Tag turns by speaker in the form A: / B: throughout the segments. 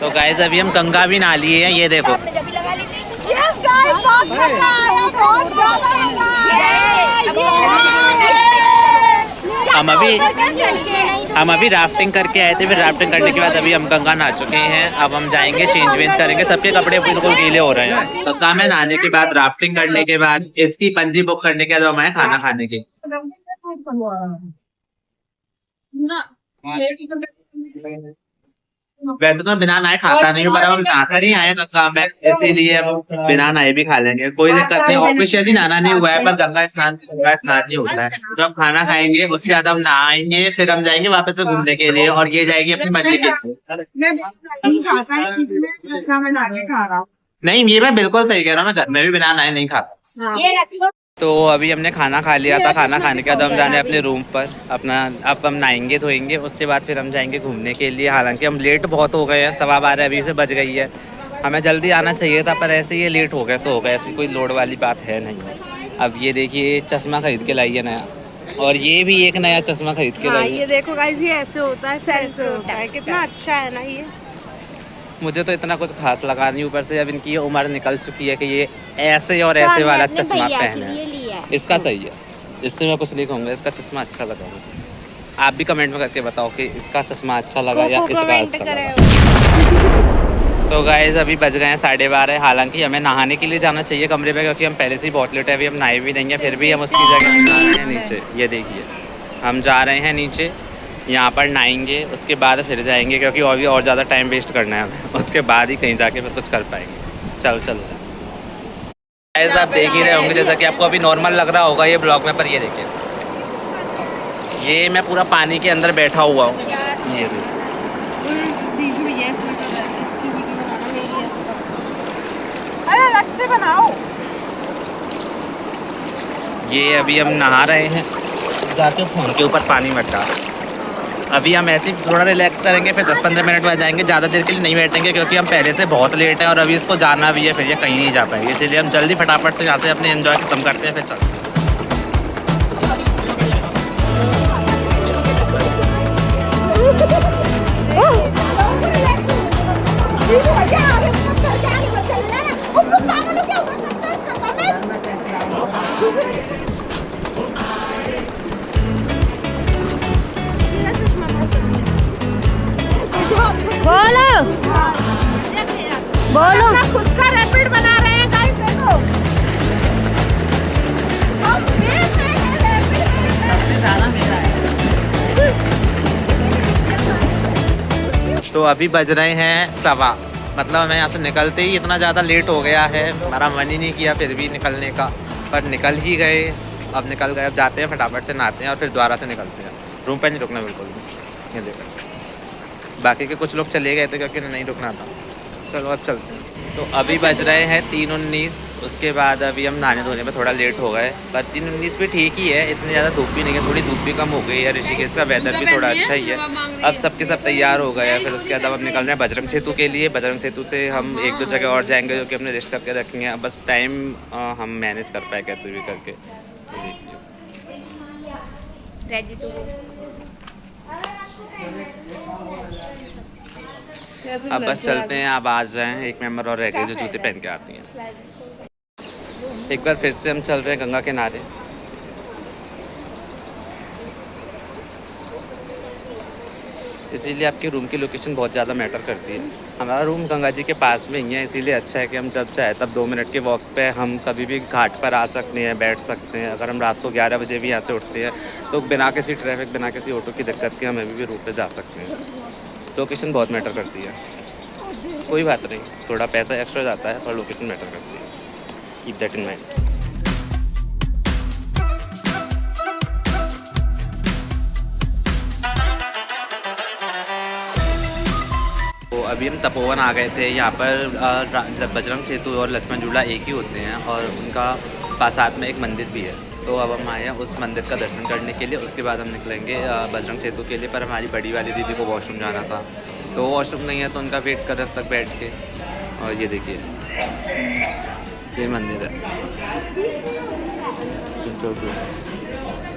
A: तो गाइस अभी हम गंगा भी नहा लिए हैं, ये देखो।
B: यस गाइस, बहुत मजा आया, बहुत ज्यादा मजा आया।
A: हम अभी राफ्टिंग करके आए थे, फिर राफ्टिंग करने के बाद अभी हम गंगा नहा चुके हैं। अब हम जाएंगे, चेंज वेंज करेंगे, सबके कपड़े बिल्कुल गीले हो रहे हैं। गंगा में नहाने के बाद, राफ्टिंग करने के बाद, इसकी पंजी बुक करने के बाद हम आए खाना खाने के। वैसे तो बिना नहाए खाता नहीं हूँ, पर हम नहाकर ही आए गंगा में, इसीलिए हम बिना नहाए भी खा लेंगे, कोई दिक्कत नहीं। ऑफिशियली नहाना नहीं हुआ है, पर गंगा स्नान नहीं होता है। तो हम खाना खाएंगे, उसके बाद हम नहाएंगे, फिर हम जाएंगे वापस से घूमने के लिए, और ये जाएगी अपनी मंदिर के लिए। नहीं, ये मैं बिल्कुल सही कह रहा हूँ, मैं घर में भी बिना नहाए नहीं खाता। तो अभी हमने खाना खा लिया था, खाना खाने के बाद हम जाने अपने रूम पर अपना। अब हम नहाएंगे धोएंगे, उसके बाद फिर हम जाएंगे घूमने के लिए। हालांकि हम लेट बहुत हो गए हैं, 12:15 अभी से बज गई है। हमें जल्दी आना चाहिए था, पर ऐसे ये लेट हो गए तो हो गए, ऐसी कोई लोड वाली बात है नहीं। अब ये देखिए, चश्मा खरीद के लाई है नया, और ये भी एक नया चश्मा खरीद के लाई है।
B: ये देखो गाइस, ये ऐसे होता है, ऐसे होता है, कितना अच्छा है ना ये।
A: मुझे तो इतना कुछ खास लगा नहीं, ऊपर से अब इनकी ये उम्र निकल चुकी है कि ये ऐसे और ऐसे वाला चश्मा पहने। इसका सही है, इससे मैं कुछ नहीं कहूँगा, इसका चश्मा अच्छा लगा मुझे। आप भी कमेंट में करके बताओ कि इसका चश्मा अच्छा लगा या इसका अच्छा लगा। तो गाइस अभी बज गए हैं 12:30। हालांकि हमें नहाने के लिए जाना चाहिए कमरे पे, क्योंकि हम पहले से ही बहुत लेट है। अभी हम नहाए भी नहीं है, फिर भी हम उसकी जगह जा रहे हैं नीचे। ये देखिए, हम जा रहे हैं नीचे, यहाँ पर नहाएंगे, उसके बाद फिर जाएंगे, क्योंकि और ज़्यादा टाइम वेस्ट करना है हमें। उसके बाद ही कहीं जाके फिर कुछ कर पाएंगे। चल गाइस, आप देख ही रहे होंगे, जैसा कि आपको अभी नॉर्मल लग रहा होगा ये ब्लॉग में, पर ये देखिए, ये मैं पूरा पानी के अंदर बैठा हुआ हूँ। ये देखिए,
B: अरे अलग से बनाओ।
A: ये अभी हम नहा रहे हैं, जाके फोन के ऊपर पानी मत डाल। अभी हम ऐसे ही थोड़ा रिलैक्स करेंगे, फिर 10-15 मिनट बाद जाएंगे। ज़्यादा देर के लिए नहीं बैठेंगे, क्योंकि हम पहले से बहुत लेट हैं और अभी इसको जाना भी है, फिर ये कहीं नहीं जा पाएंगे। इसलिए हम जल्दी फटाफट से यहाँ से अपने एंजॉय खत्म करते हैं, फिर चलते हैं।
B: बोलो बोलो, खुद का रैपिड बना रहे हैं गाइस, देखो।
A: तो अभी बज रहे हैं 1:15, मतलब हमें यहाँ से निकलते ही इतना ज़्यादा लेट हो गया है, हमारा मन ही नहीं किया फिर भी निकलने का, पर निकल ही गए। अब निकल गए, अब जाते हैं फटाफट से नहाते हैं और फिर दोबारा से निकलते हैं। रूम पे नहीं रुकना बिल्कुल भी। ये देखो, बाकी के कुछ लोग चले गए थे क्योंकि नहीं रुकना था। चलो अब चलते हैं। तो अभी बज रहे हैं 3:19। उसके बाद अभी हम नहाने धोने में थोड़ा लेट हो गए, पर 3:19 भी ठीक ही है, इतनी ज़्यादा धूप भी नहीं है, थोड़ी धूप भी कम हो गई है। ऋषिकेश का वेदर भी थोड़ा अच्छा ही है। अब सबके सब तैयार हो गए हैं, फिर उसके बाद अब हम निकल रहे हैं बजरंग सेतु के लिए। बजरंग सेतु से हम 1-2 जगह और जाएंगे, जो कि हमने लिस्ट करके रखेंगे। अब बस टाइम हम मैनेज कर पाए कैसे भी करके। अब बस चलते हैं। अब आ जाएँ, एक मेंबर और रह गए जो जूते पहन के आती हैं। एक बार फिर से हम चल रहे हैं गंगा किनारे। इसीलिए आपकी रूम की लोकेशन बहुत ज़्यादा मैटर करती है। हमारा रूम गंगा जी के पास में ही है, इसीलिए अच्छा है कि हम जब चाहे तब 2 मिनट के वॉक पे हम कभी भी घाट पर आ सकते हैं, बैठ सकते हैं। अगर हम रात को 11 बजे भी यहाँ से उठते हैं तो बिना किसी ट्रैफिक, बिना किसी ऑटो की दिक्कत के हम अभी भी रूट पे जा सकते हैं। लोकेशन बहुत मैटर करती है। कोई बात नहीं, थोड़ा पैसा एक्स्ट्रा जाता है, पर लोकेशन मैटर करती है। Keep that in mind. तो अभी हम तपोवन आ गए थे। यहाँ पर बजरंग सेतु और लक्ष्मण झूला एक ही होते हैं, और उनका साथ में एक मंदिर भी है। तो अब हम आए हैं उस मंदिर का दर्शन करने के लिए। उसके बाद हम निकलेंगे बजरंग सेतु के लिए। पर हमारी बड़ी वाली दीदी को वॉशरूम जाना था, तो वॉशरूम नहीं है, तो उनका वेट कर तक बैठ के। और ये देखिए, ये मंदिर है।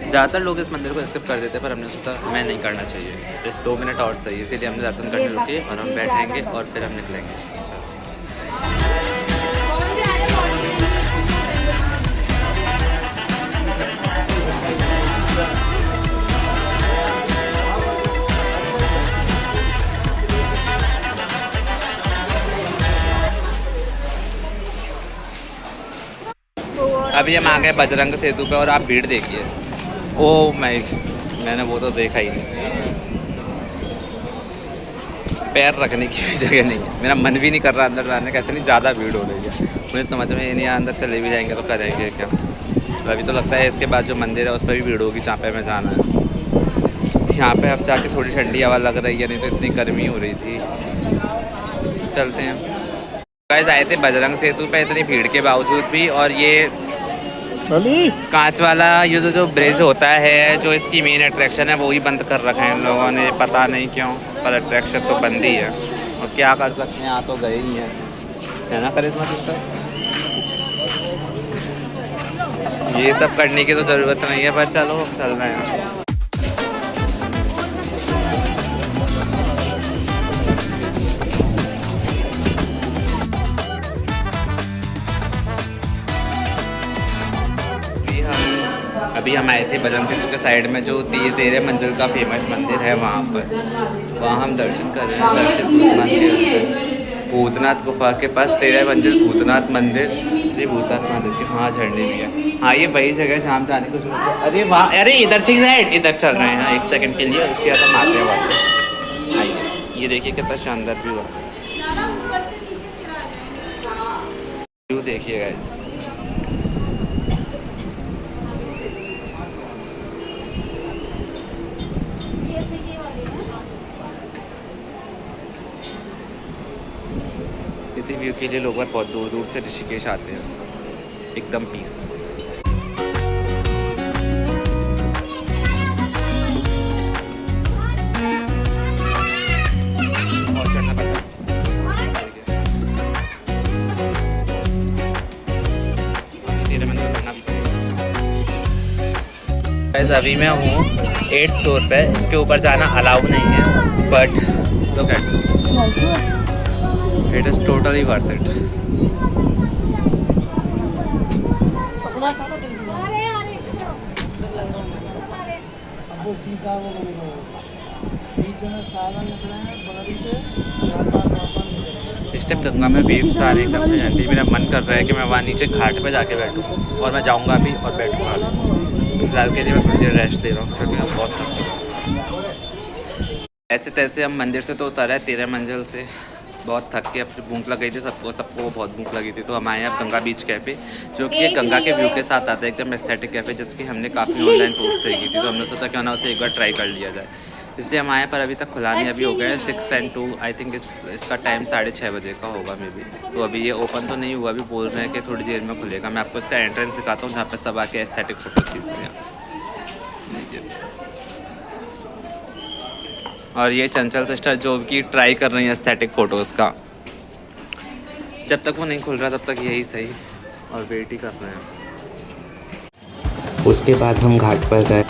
A: ज़्यादातर लोग इस मंदिर को स्किप कर देते हैं, पर हमने सोचा हमें नहीं करना चाहिए। बस 2 मिनट और सही, इसीलिए हमने दर्शन करने रुके और हम बैठेंगे और फिर हम निकलेंगे। अभी हम आ गए बजरंग सेतु पे और आप भीड़ देखिए। ओ मैंने वो तो देखा ही नहीं, पैर रखने की भी जगह नहीं है। मेरा मन भी नहीं कर रहा अंदर जाने का, इतनी ज़्यादा भीड़ हो रही है। मुझे समझ में नहीं आया अंदर चले भी जाएंगे तो करेंगे क्या। अभी तो लगता है इसके बाद जो मंदिर है उस पर भी भीड़ होगी जहाँ पे हमें जाना है। यहाँ पे अब जाके थोड़ी ठंडी हवा लग रही है, नहीं तो इतनी गर्मी हो रही थी। चलते हैं। गाइस आए थे बजरंग सेतु पे इतनी भीड़ के बावजूद भी, और ये कांच वाला ये जो ब्रिज होता है, जो इसकी मेन अट्रैक्शन है, वो ही बंद कर रखा है इन लोगों ने, पता नहीं क्यों, पर अट्रैक्शन तो बंद ही है। और क्या कर सकते हैं, आ तो गए ही हैं, है ना करिश्मा सिस्टर। ये सब करने की तो ज़रूरत नहीं है, पर चलो हम चल रहे हैं। अभी हम आए थे बजरंग सेतु के साइड में जो 13 मंजिल का फेमस मंदिर है, वहाँ पर वहाँ हम दर्शन कर रहे हैं। दर्शन मंदिर भूतनाथ गुफा के पास 13 मंजिल भूतनाथ मंदिर, ये भूतनाथ मंदिर के वहाँ झरने भी है। हाँ ये वही जगह है जहाँ हम जाने को जरूरत है। अरे वाह, अरे इधर चीज़ है, इधर चल रहे हैं 1 सेकंड के लिए, इसके बाद हम आते हैं वापस। आइए, ये देखिए कितना शानदार व्यू है, व्यू देखिएगा। इसी व्यू के लिए लोग बहुत दूर दूर से ऋषिकेश आते हैं, एकदम पीस। अभी मैं हूँ 8th फ्लोर पे, इसके ऊपर जाना अलाउ नहीं है, but look at this, it is totally worth it. इस टाइम गंगा में वेव्स आ रहे हैं एकदम ठंडी। मेरा मन कर रहा है कि मैं वहाँ नीचे घाट पे जाके बैठूँ, और मैं जाऊँगा भी और बैठूँगा भी। फिलहाल के लिए मैं थोड़ी देर रेस्ट ले रहा हूँ क्योंकि मैं बहुत थक चुका हूँ। ऐसे तैसे हम मंदिर से तो उतरा है 13 मंजिल से, बहुत थक के, अब भूख लग गई थी सबको बहुत भूख लगी थी। तो हम आए हैं अब गंगा बीच कैफ़े, जो कि एक गंगा के व्यू के साथ आता है, एकदम एस्थेटिक कैफ़े, जिसकी हमने काफ़ी ऑनलाइन पोस्ट देखी थी। तो हमने सोचा क्यों ना उसे एक बार ट्राई कर लिया जाए, इसलिए हम आए। पर अभी तक खुला नहीं, अभी हो गया है 6 and 2, आई थिंक इसका टाइम 6:30 बजे का होगा मे बी। तो अभी ये ओपन तो नहीं हुआ, अभी बोल रहे हैं कि थोड़ी देर में खुलेगा। मैं आपको इसका एंट्रेंस दिखाता हूँ, जहाँ पर सब आके एस्थेटिक फोटो खींचते हैं। और ये चंचल सिस्टर जो कि ट्राई कर रही है एस्थेटिक फ़ोटोज़ का। जब तक वो नहीं खुल रहा तब तक यही सही, और वेट ही कर रहे हैं।
C: उसके बाद हम घाट पर गए।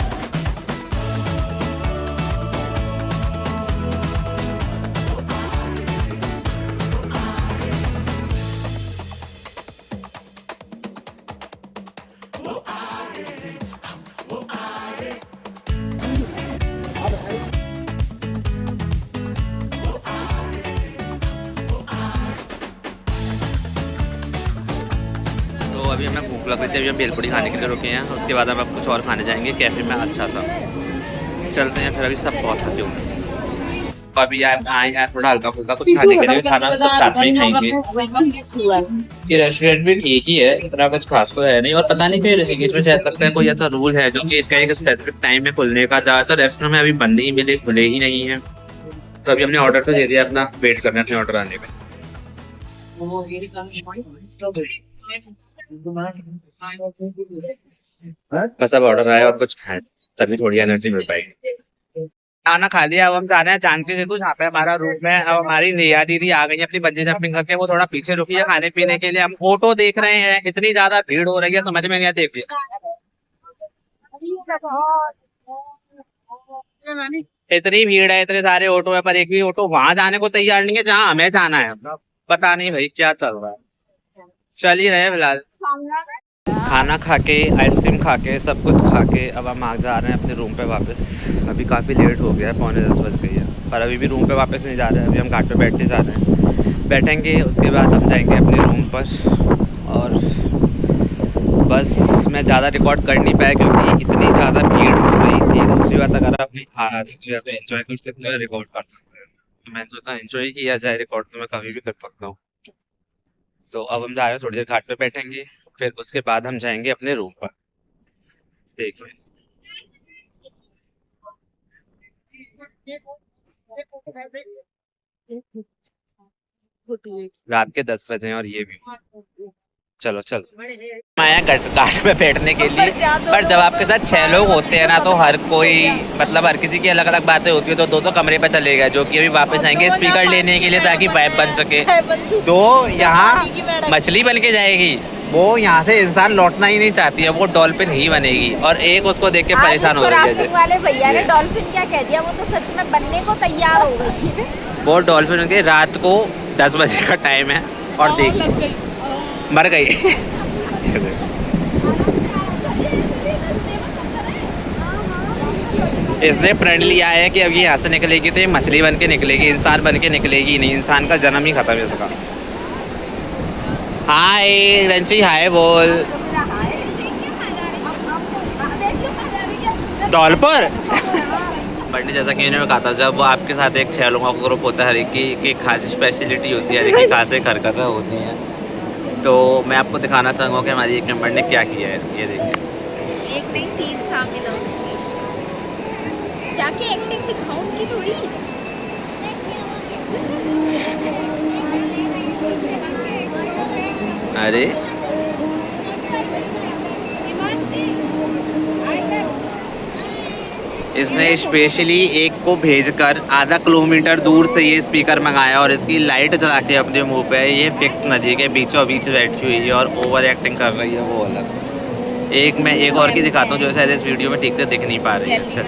A: अभी हमें भूख लग रही थी, अभी हम भेलपूरी खाने के लिए रुके हैं। उसके बाद हम अब कुछ और खाने जाएंगे कैफ़े में अच्छा सा। चलते हैं फिर, अभी सब बहुत थके हुए हैं। अभी आए हैं थोड़ा हल्का फुल्का कुछ खाने के लिए, खाना सब साथ में ही खाएंगे। ये रेस्टोरेंट भी ठीक ही है, इतना कुछ खास तो है नहीं। और पता नहीं कि ऋषिकेश में शायद लगता है कोई ऐसा रूल है जो कि इसका एक स्पेसिफिक टाइम में खुलने का, ज़्यादातर रेस्टोरेंट में अभी बंद ही मिले, खुले ही नहीं है। तो अभी हमने ऑर्डर तो दे दिया, अपना वेट करना है अपने ऑर्डर आने में। बस अब ऑर्डर आया और कुछ खाए तभी थोड़ी एनर्जी मिल पाएगी। खाना खा लिया, अब हम जा रहे हैं जानकी सेतु, जहाँ पे हमारा रूम है। अब हमारी नेहा दीदी आ गई है अपनी बंजी जंपिंग करके, वो थोड़ा पीछे रुकी है खाने पीने के लिए। हम फोटो देख रहे हैं, इतनी ज्यादा भीड़ हो रही है समझ में नहीं आता। देखिए इतनी भीड़ है, इतने सारे ऑटो है, पर एक भी ऑटो वहां जाने को तैयार नहीं है जहाँ हमें जाना है। पता नहीं भाई क्या चल रहा है, चल ही रहे हैं फिलहाल। खाना खा के, आइसक्रीम खा के, सब कुछ खा के अब हम आ जा रहे हैं अपने रूम पे वापस। अभी काफ़ी लेट हो गया है, 9:45 बज गई है, पर अभी भी रूम पे वापस नहीं जा रहे हैं। अभी हम घाट पे बैठने जा रहे हैं, बैठेंगे, उसके बाद हम जाएंगे अपने रूम पर। और बस मैं ज़्यादा रिकॉर्ड कर नहीं पाया क्योंकि इतनी ज़्यादा भीड़ हो रही थी। दूसरी बात, अगर आप खा सकते हो तो एंजॉय कर सकते हो, रिकॉर्ड कर सकते हो। तो मैं सोचा एंजॉय किया जाए, रिकॉर्ड तो मैं कभी भी कर सकता हूँ। तो अब हम जा रहे हैं, थोड़ी देर घाट पे बैठेंगे, फिर उसके बाद हम जाएंगे अपने रूम पर। देखिए रात के 10 बजे हैं और ये भी। चलो चलो, आया घाट पे बैठने के लिए। पर जब आपके साथ 6 लोग होते हैं ना, तो हर कोई मतलब हर किसी की अलग अलग बातें होती है। तो दो कमरे पे चले गए, जो कि अभी वापस आएंगे स्पीकर लेने के लिए, ताकि वाइब बन सके। तो यहाँ मछली बन के जाएगी, वो यहाँ से इंसान लौटना ही नहीं चाहती है, वो डॉल्फिन ही बनेगी। और एक उसको देख के परेशान हो रही है।
B: वाले भैया ने डॉल्फिन क्या कह दिया, वो तो सच में बनने को तैयार हो गई।
A: वो डॉल्फिन के रात को 10 बजे का टाइम है और देखिए मर गई। इसने प्रण लिया है कि अब ये यहाँ से निकलेगी तो ये मछली बन के निकलेगी, इंसान बन के निकलेगी नहीं। इंसान का जन्म ही खत्म है इसका। हाय रंची, हाय बोल। डॉल पर बंडी, जैसा कि मैंने कहा था, जब वो आपके साथ एक 6 लोगों का ग्रुप होता है, हर एक की एक खास स्पेशलिटी होती है, हर एक की खास एक हरकतें होती हैं। तो मैं आपको दिखाना चाहूँगा कि हमारी एक मेंबर ने क्या किया है। ये देखिए,
B: एक नहीं 3 शामिल है उसमें, जाके एक्टिंग दिखाऊंगी थोड़ी।
A: अरे इसने स्पेशली एक को भेजकर आधा किलोमीटर दूर से ये स्पीकर मंगाया और इसकी लाइट जला के अपने मुंह पे ये फिक्स नदी के बीचों बीच बैठी हुई है और ओवर एक्टिंग कर रही है, वो अलग। एक मैं एक और की दिखाता हूँ जो शायद इस वीडियो में ठीक से दिख नहीं पा रही है। अच्छा,